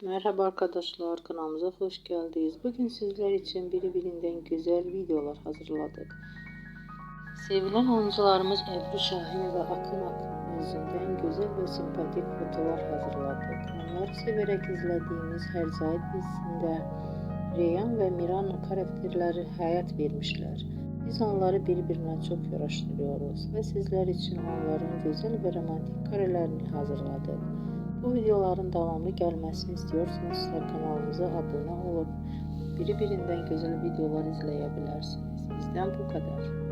Merhaba arkadaşlar, kanalımıza hoş geldiniz. Bugün sizler için birbirinden güzel videolar hazırladık. Sevilen oyuncularımız Ebru Şahin ve Akın Akın yüzünden güzel ve sempatik fotolar hazırladık. Onları severek izlediğimiz Herzai dizisinde Reyhan ve Miran karakterleri hayat vermişler. Biz onları birbirine çok yaraştırıyoruz ve sizler için onların güzel ve romantik karelerini hazırladık. Bu videoların devamlı gelmesini istiyorsanız kanalımıza abone olup birbirinden güzel videolar izleyebilirsiniz. Bizden bu kadar.